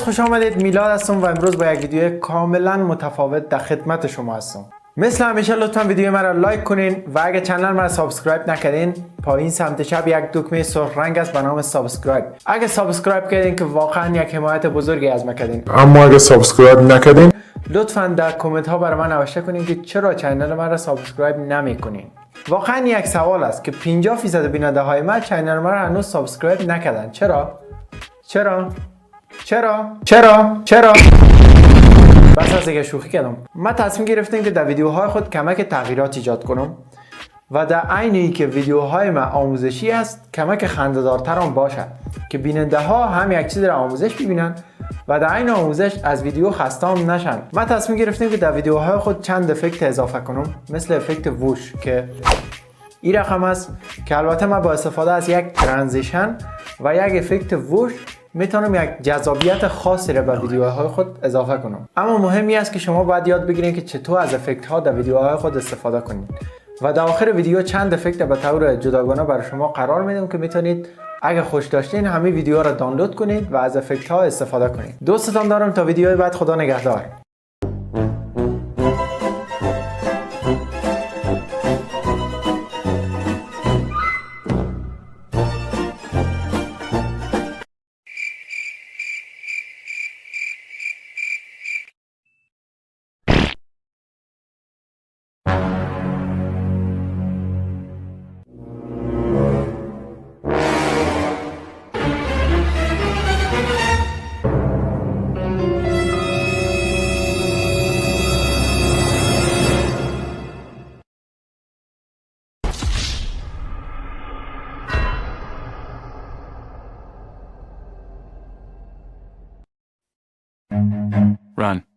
خوش آمدید. میلاد هستم و امروز با یک ویدیو کاملا متفاوت در خدمت شما هستم. مثل همیشه لطفا ویدیو مرا لایک کنین و اگه چنل مرا سابسکرایب نکردین پایین سمت چپ یک دکمه سرخ رنگ است به نام سابسکرایب. اگه سابسکرایب کردین که واقعا یک حمایت بزرگی از ما کردین. اما اگه سابسکرایب نکردین لطفا در کامنت ها برای من نوشته کنین که چرا چنل من را سابسکرایب نمیکنین. واقعا یک سوال است که 50% بیننده های من چنل من را هنوز سابسکرایب نکردن. چرا؟ بس از دیگه شوخی کردم. من تصمیم گرفتم که در ویدیوهای خود کمک تغییرات ایجاد کنم و در عین اینکه ویدیوهای من آموزشی است کمک خنده‌دارتر هم باشه که بیننده ها هم یک چیز را آموزش ببینن و در عین آموزش از ویدیو خسته هم نشن. من تصمیم گرفتم که در ویدیوهای خود چند افکت اضافه کنم، مثل افکت ووش که این رقم است که البته من با استفاده از یک ترانزیشن و یک افکت ووش میتونم یک جذابیت خاصی را به ویدیوهای خود اضافه کنم. اما مهمی است که شما باید یاد بگیرید که چطور از افکت ها در ویدیوهای خود استفاده کنید و در آخر ویدیو چند افکت به طور جداگانه برای شما قرار میدم که میتونید اگه خوش داشتین همین ویدیو را دانلود کنید و از افکت ها استفاده کنید. دوستتان دارم تا ویدیوی بعد. خدا نگهدار. Run.